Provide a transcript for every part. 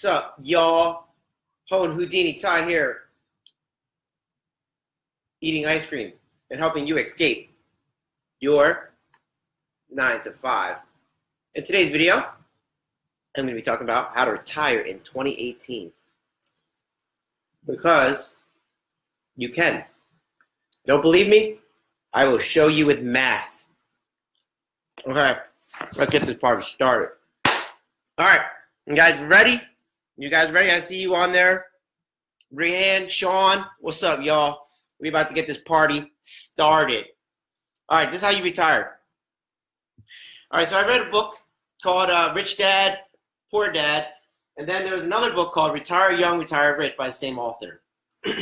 What's up, y'all? Ho and Houdini Ty here, eating ice cream and helping you escape your 9 to 5. In today's video, I'm going to be talking about how to retire in 2018. Because you can. Don't believe me? I will show you with math. Okay, let's get this party started. All right, you guys ready? You guys ready? I see you on there. Rehan, Sean, what's up, y'all? We about to get this party started. All right, this is how you retire. All right, so I read a book called Rich Dad, Poor Dad, and then there was another book called Retire Young, Retire Rich by the same author. All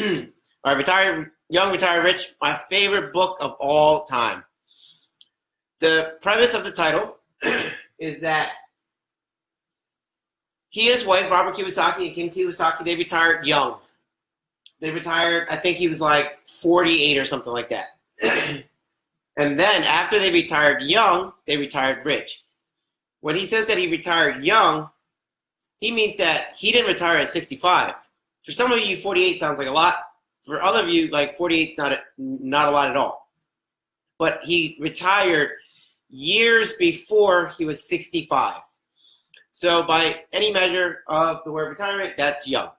right, Retire Young, Retire Rich, my favorite book of all time. The premise of the title is that he and his wife, Robert Kiyosaki and Kim Kiyosaki, they retired young. They retired, I think he was like 48 or something like that. And then after they retired young, they retired rich. When he says that he retired young, he means that he didn't retire at 65. For some of you, 48 sounds like a lot. For other of you, like 48 is not a lot at all. But he retired years before he was 65. So by any measure of the word retirement, that's young.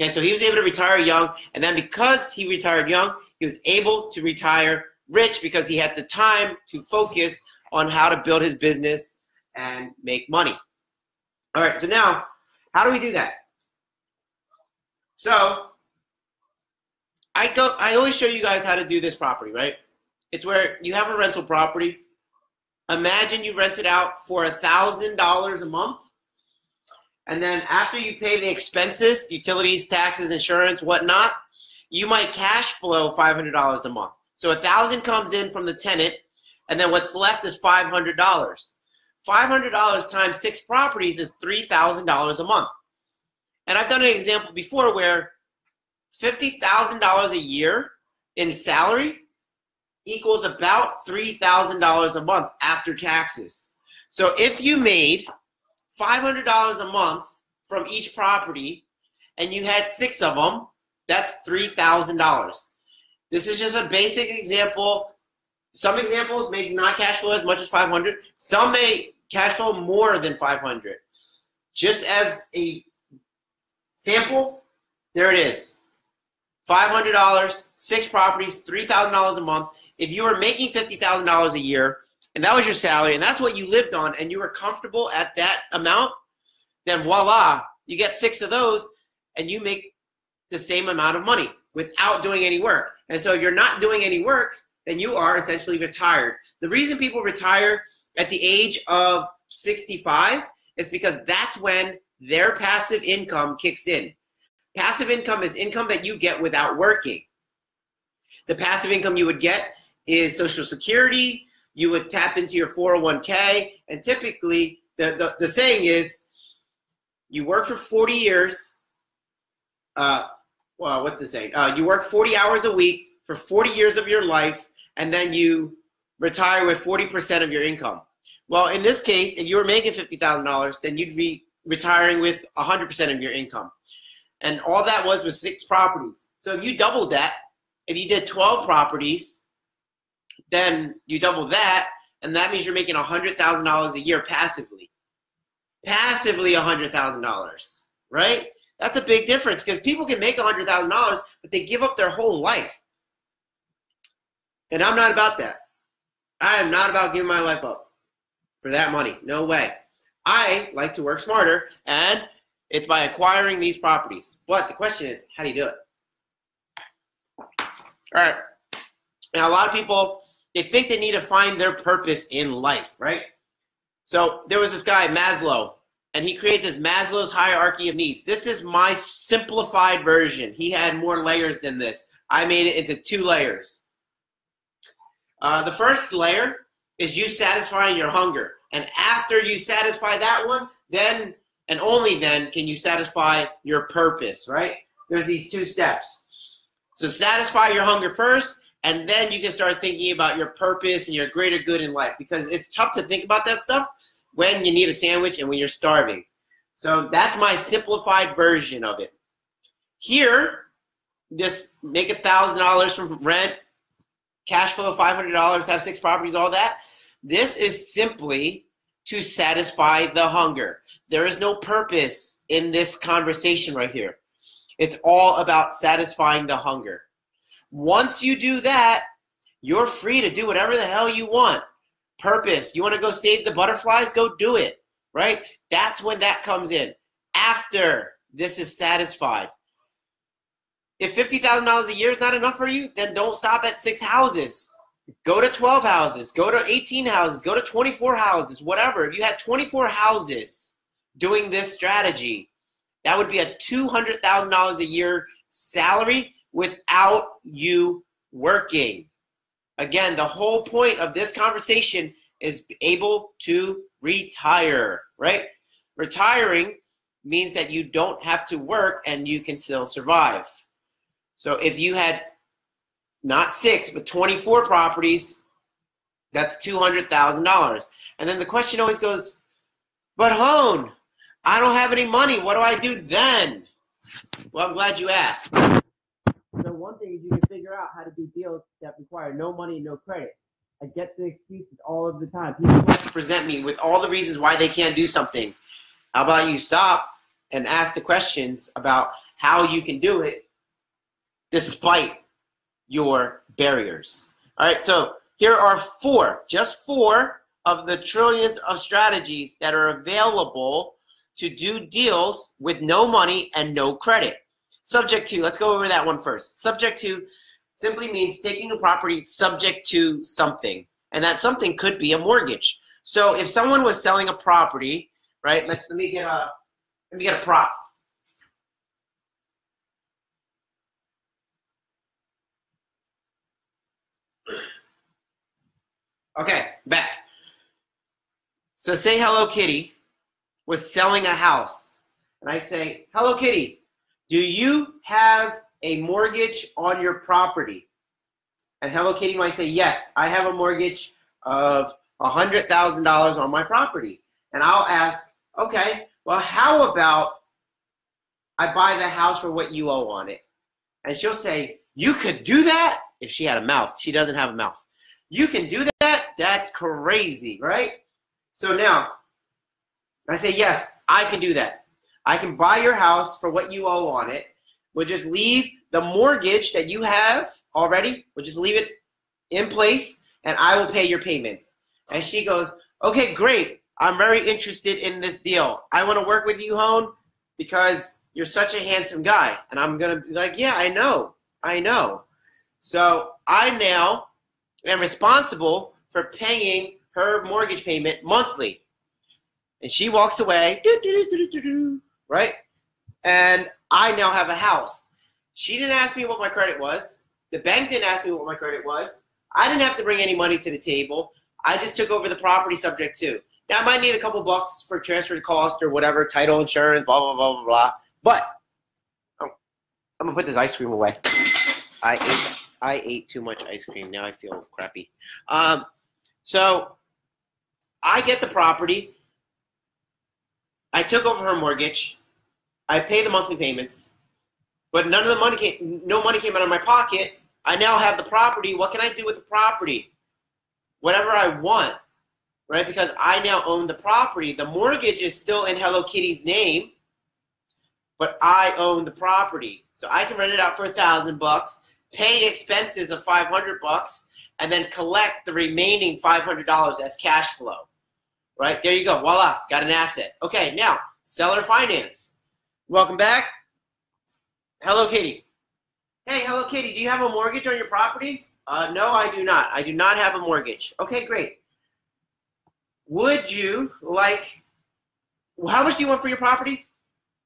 Okay, so he was able to retire young, and then because he retired young, he was able to retire rich because he had the time to focus on how to build his business and make money. All right, so now, how do we do that? So I always show you guys how to do this property, right? It's where you have a rental property. Imagine you rent it out for $1,000 a month. And then after you pay the expenses, utilities, taxes, insurance, whatnot, you might cash flow $500 a month. So $1,000 comes in from the tenant, and then what's left is $500. $500 times 6 properties is $3,000 a month. And I've done an example before where $50,000 a year in salary equals about $3,000 a month after taxes. So if you made $500 a month from each property and you had 6 of them, that's $3,000. This is just a basic example. Some examples may not cash flow as much as 500. Some may cash flow more than 500. Just as a sample, there it is. $500, 6 properties, $3,000 a month. If you were making $50,000 a year, and that was your salary, and that's what you lived on, and you were comfortable at that amount, then voila, you get 6 of those, and you make the same amount of money without doing any work. And so if you're not doing any work, then you are essentially retired. The reason people retire at the age of 65 is because that's when their passive income kicks in. Passive income is income that you get without working. The passive income you would get is Social Security. You would tap into your 401k, and typically the saying is you work for 40 years. Well, what's the saying? You work 40 hours a week for 40 years of your life, and then you retire with 40% of your income. Well, in this case, if you were making $50,000, then you'd be retiring with 100% of your income. And all that was 6 properties. So if you doubled that, if you did 12 properties, then you double that, and that means you're making $100,000 a year passively. Passively $100,000, right? That's a big difference because people can make $100,000, but they give up their whole life. And I'm not about that. I am not about giving my life up for that money. No way. I like to work smarter, and it's by acquiring these properties. But the question is, how do you do it? All right. Now, a lot of people, they think they need to find their purpose in life, right? So there was this guy, Maslow, and he created this Maslow's hierarchy of needs. This is my simplified version. He had more layers than this. I made it into 2 layers. The first layer is you satisfying your hunger. And after you satisfy that one, then and only then can you satisfy your purpose, right? There's these 2 steps. So satisfy your hunger first, and then you can start thinking about your purpose and your greater good in life, because it's tough to think about that stuff when you need a sandwich and when you're starving. So that's my simplified version of it. Here, this make $1,000 from rent, cash flow of $500, have 6 properties, all that. This is simply to satisfy the hunger. There is no purpose in this conversation right here. It's all about satisfying the hunger. Once you do that, you're free to do whatever the hell you want. Purpose. You want to go save the butterflies? Go do it, right? That's when that comes in. After this is satisfied. If $50,000 a year is not enough for you, then don't stop at 6 houses. Go to 12 houses. Go to 18 houses. Go to 24 houses, whatever. If you had 24 houses doing this strategy, that would be a $200,000 a year salary without you working. Again, the whole point of this conversation is able to retire, right? Retiring means that you don't have to work and you can still survive. So if you had not 6, but 24 properties, that's $200,000. And then the question always goes, but Hone, I don't have any money. What do I do then? Well, I'm glad you asked. So one thing is you can figure out how to do deals that require no money, no credit. I get the excuses all of the time. People present me with all the reasons why they can't do something. How about you stop and ask the questions about how you can do it despite your barriers. All right, so here are 4, just 4 of the trillions of strategies that are available to do deals with no money and no credit. Subject to, let's go over that one first. Subject to simply means taking a property subject to something, and that something could be a mortgage. So if someone was selling a property, right? Let me get a prop. Okay, back. So say Hello Kitty was selling a house, and I say, Hello Kitty, do you have a mortgage on your property? And Hello Kitty might say, yes, I have a mortgage of $100,000 on my property. And I'll ask, okay, well, how about I buy the house for what you owe on it? And she'll say, you could do that? If she had a mouth. She doesn't have a mouth. You can do that? That's crazy, right? So now, I say, yes, I can do that. I can buy your house for what you owe on it. We'll just leave the mortgage that you have already. We'll just leave it in place, and I will pay your payments. And she goes, okay, great. I'm very interested in this deal. I want to work with you, Hone, because you're such a handsome guy. And I'm going to be like, yeah, I know. So I now am responsible for paying her mortgage payment monthly. And she walks away, right? And I now have a house. She didn't ask me what my credit was. The bank didn't ask me what my credit was. I didn't have to bring any money to the table. I just took over the property subject to. Now, I might need a couple bucks for transfer cost or whatever, title insurance, blah, blah, blah, blah, blah. But I'm going to put this ice cream away. I ate too much ice cream. Now I feel crappy. So I get the property. I took over her mortgage. I pay the monthly payments. But no money came out of my pocket. I now have the property. What can I do with the property? Whatever I want, right? Because I now own the property. The mortgage is still in Hello Kitty's name, but I own the property. So I can rent it out for $1,000, pay expenses of $500, and then collect the remaining $500 as cash flow. Right? There you go. Voila. Got an asset. Okay, now, seller finance. Welcome back. Hello Kitty. Hey, Hello Kitty, do you have a mortgage on your property? No, I do not. I do not have a mortgage. Okay, great. Would you like, how much do you want for your property?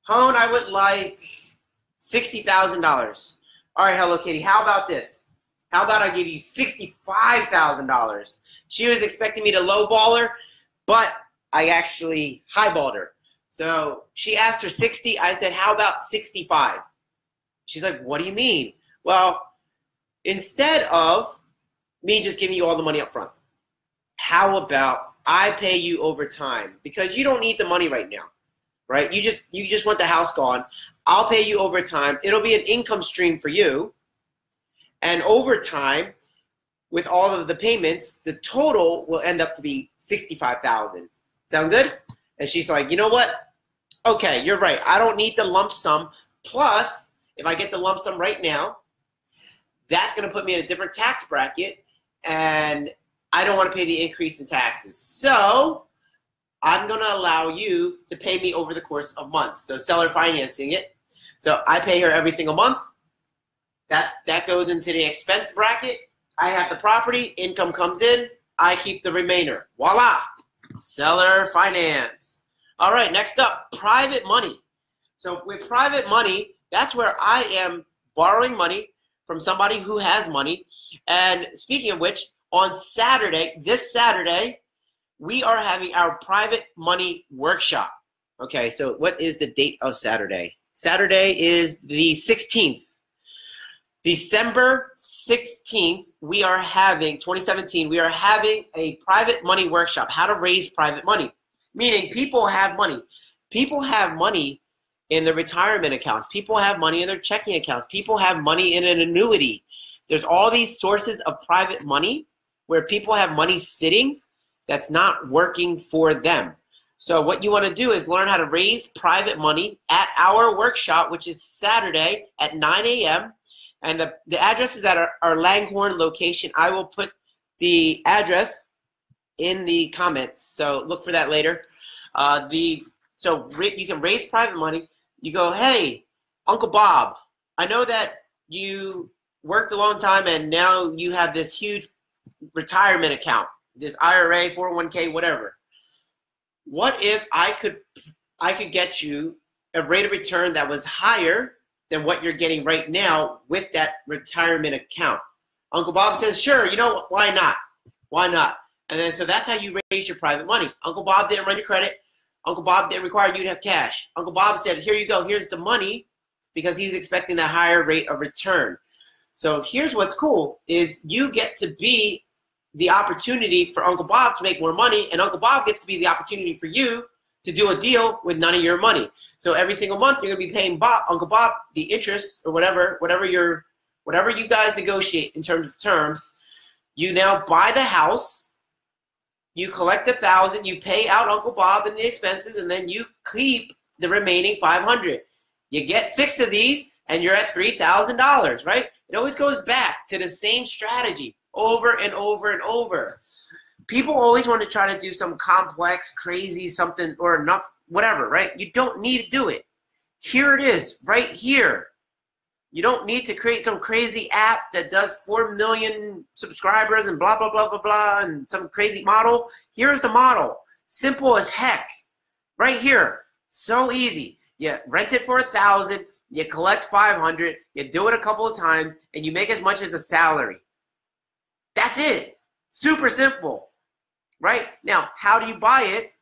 Hone, I would like $60,000. All right, Hello Kitty, how about this? How about I give you $65,000? She was expecting me to lowball her, but I actually highballed her. So she asked for 60. I said, how about 65? She's like, what do you mean? Well, instead of me just giving you all the money up front, how about I pay you over time? Because you don't need the money right now, right? You just want the house gone. I'll pay you over time. It'll be an income stream for you. And over time, with all of the payments, the total will end up to be $65,000. Sound good? And she's like, you know what? Okay, you're right. I don't need the lump sum. Plus, if I get the lump sum right now, that's going to put me in a different tax bracket, and I don't want to pay the increase in taxes. So I'm going to allow you to pay me over the course of months. So seller financing it. So I pay her every single month. That goes into the expense bracket. I have the property. Income comes in. I keep the remainder. Voila. Seller finance. All right, next up, private money. So with private money, that's where I am borrowing money from somebody who has money. And speaking of which, on Saturday, this Saturday, we are having our private money workshop. Okay, so what is the date of Saturday? Saturday is the 16th. December 16th, 2017, we are having a private money workshop, how to raise private money. Meaning people have money. People have money in their retirement accounts. People have money in their checking accounts. People have money in an annuity. There's all these sources of private money where people have money sitting that's not working for them. So what you want to do is learn how to raise private money at our workshop, which is Saturday at 9 a.m. And the address is at our Langhorne location. I will put the address in the comments, so look for that later. So you can raise private money. You go, hey, Uncle Bob, I know that you worked a long time and now you have this huge retirement account, this IRA, 401k, whatever. What if I could get you a rate of return that was higher than what you're getting right now with that retirement account? Uncle Bob says, sure, you know, why not? Why not? And then so that's how you raise your private money. Uncle Bob didn't run your credit. Uncle Bob didn't require you to have cash. Uncle Bob said, here you go, here's the money, because he's expecting a higher rate of return. So here's what's cool is you get to be the opportunity for Uncle Bob to make more money, and Uncle Bob gets to be the opportunity for you to do a deal with none of your money. So every single month you're gonna be paying Uncle Bob the interest or whatever you guys negotiate in terms of terms. You now buy the house, you collect $1,000, you pay out Uncle Bob and the expenses, and then you keep the remaining $500. You get 6 of these and you're at $3,000, right? It always goes back to the same strategy over and over and over. People always want to try to do some complex, crazy something or enough, whatever, right? You don't need to do it. Here it is, right here. You don't need to create some crazy app that does 4 million subscribers and blah, blah, blah, blah, blah, and some crazy model. Here's the model. Simple as heck. Right here. So easy. You rent it for $1,000, you collect $500, you do it a couple of times, and you make as much as a salary. That's it. Super simple. Right? Now, how do you buy it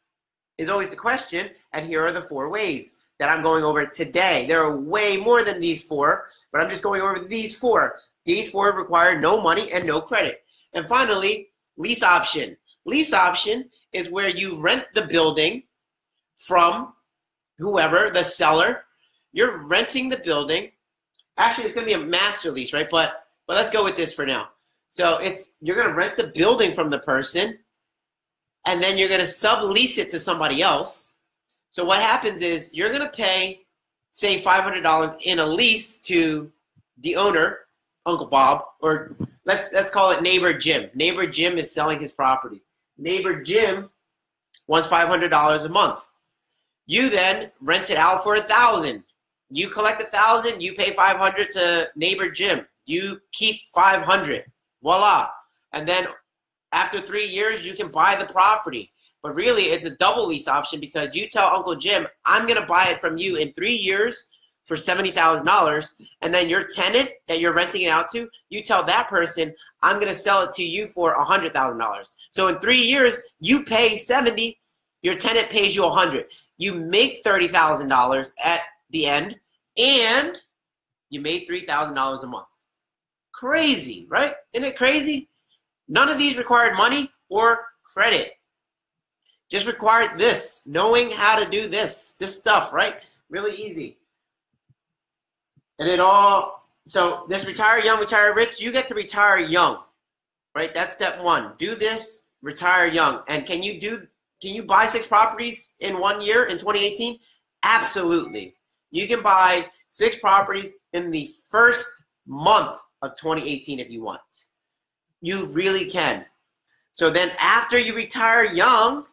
is always the question, and here are the 4 ways that I'm going over today. There are way more than these 4, but I'm just going over these 4. These 4 require no money and no credit. And finally, lease option. Lease option is where you rent the building from whoever, the seller. You're renting the building. Actually, it's going to be a master lease, right? But let's go with this for now. So you're going to rent the building from the person, and then you're going to sublease it to somebody else. So what happens is you're going to pay, say, $500 in a lease to the owner, Uncle Bob, or let's call it Neighbor Jim. Neighbor Jim is selling his property. Neighbor Jim wants $500 a month. You then rent it out for $1,000. You collect $1,000. You pay $500 to Neighbor Jim. You keep $500. Voila. And then after 3 years, you can buy the property. But really, it's a double lease option because you tell Uncle Jim, I'm going to buy it from you in 3 years for $70,000. And then your tenant that you're renting it out to, you tell that person, I'm going to sell it to you for $100,000. So in 3 years, you pay $70,000, your tenant pays you $100,000. You make $30,000 at the end, and you made $3,000 a month. Crazy, right? Isn't it crazy? None of these required money or credit. Just require this, knowing how to do this stuff, right? Really easy. And it all, so this retire young, retire rich, you get to retire young, right? That's step one. Do this, retire young. And can you buy 6 properties in 1 year in 2018? Absolutely. You can buy 6 properties in the first month of 2018 if you want. You really can. So then after you retire young,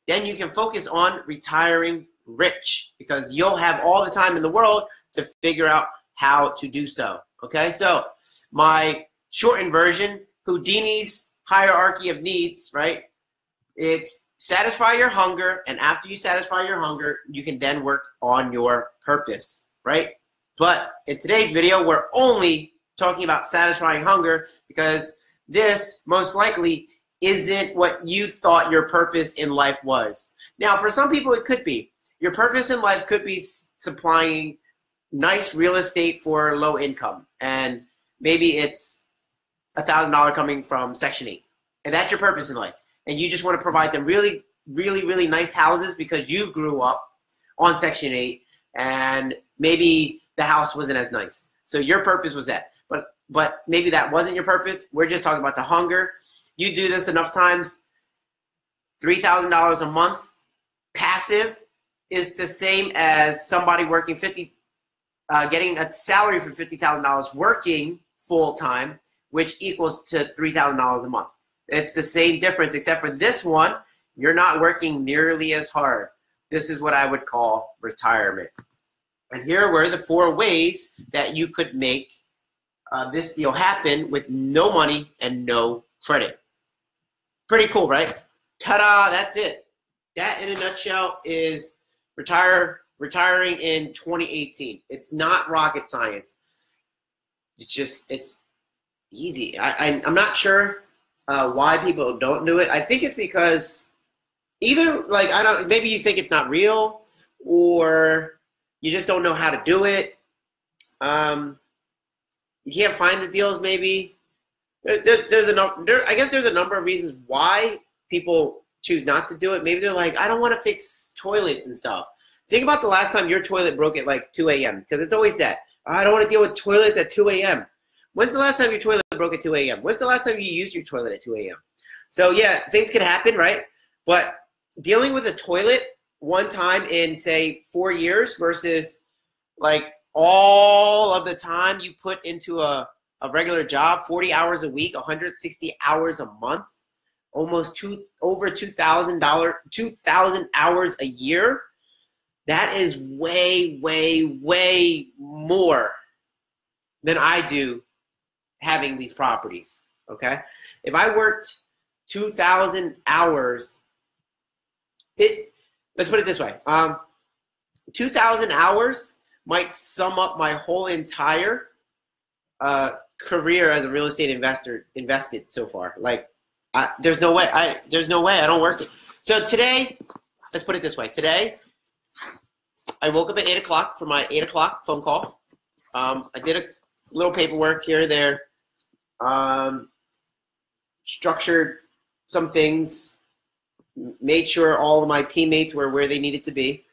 then you can focus on retiring rich, because you'll have all the time in the world to figure out how to do so. Okay, so my shortened version, Houdini's hierarchy of needs, right? It's satisfy your hunger, and after you satisfy your hunger, you can then work on your purpose, right? But in today's video, we're only talking about satisfying hunger, because this most likely isn't what you thought your purpose in life was. Now, for some people, it could be. Your purpose in life could be supplying nice real estate for low income, and maybe it's $1,000 coming from Section 8, and that's your purpose in life, and you just want to provide them really, really, really nice houses because you grew up on Section 8, and maybe the house wasn't as nice. So your purpose was that, but maybe that wasn't your purpose. We're just talking about the hunger. You do this enough times, $3,000 a month passive is the same as somebody working getting a salary for $50,000 working full time, which equals to $3,000 a month. It's the same difference, except for this one, you're not working nearly as hard. This is what I would call retirement. And here were the 4 ways that you could make this deal happen with no money and no credit. Pretty cool, right? Ta-da, that's it. That in a nutshell is retiring in 2018. It's not rocket science. It's easy. I'm not sure why people don't do it. I think it's because either, like, maybe you think it's not real, or you just don't know how to do it. You can't find the deals, maybe. I guess there's a number of reasons why people choose not to do it. Maybe they're like, I don't want to fix toilets and stuff. Think about the last time your toilet broke at like 2 a.m. because it's always that. I don't want to deal with toilets at 2 a.m. When's the last time your toilet broke at 2 a.m.? When's the last time you used your toilet at 2 a.m.? So yeah, things can happen, right? But dealing with a toilet one time in, say, 4 years versus like all of the time you put into a regular job, 40 hours a week, 160 hours a month, almost over $2,000 hours a year. That is way, way, way more than I do having these properties, okay? If I worked 2,000 hours, let's put it this way. 2,000 hours might sum up my whole entire career as a real estate invested so far. Like, there's no way. There's no way I don't work it. So today, let's put it this way. Today, I woke up at 8 o'clock for my 8 o'clock phone call. I did a little paperwork here or there, structured some things, made sure all of my teammates were where they needed to be.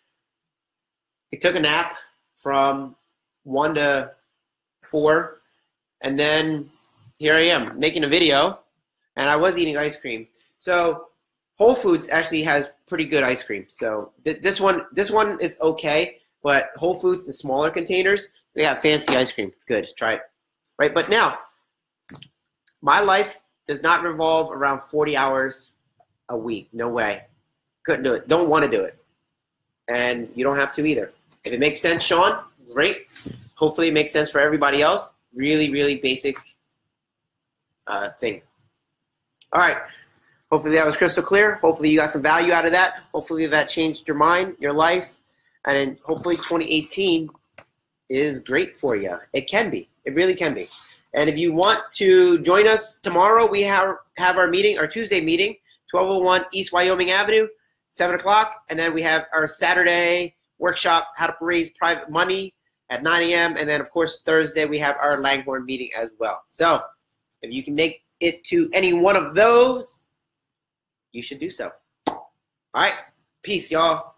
I took a nap from 1 to 4, and then here I am making a video, and I was eating ice cream. So Whole Foods actually has pretty good ice cream. So this one is okay, but Whole Foods, the smaller containers, they have fancy ice cream. It's good. Try it. Right? But now, my life does not revolve around 40 hours a week. No way. Couldn't do it. Don't want to do it. And you don't have to either. If it makes sense, Sean, great. Hopefully it makes sense for everybody else. Really, really basic thing. All right. Hopefully that was crystal clear. Hopefully you got some value out of that. Hopefully that changed your mind, your life. And then hopefully 2018 is great for you. It can be. It really can be. And if you want to join us tomorrow, we have our meeting, our Tuesday meeting, 1201 East Wyoming Avenue, 7 o'clock. And then we have our Saturday workshop, how to raise private money at 9 a.m. And then, of course, Thursday we have our Langhorne meeting as well. So if you can make it to any one of those, you should do so. All right. Peace, y'all.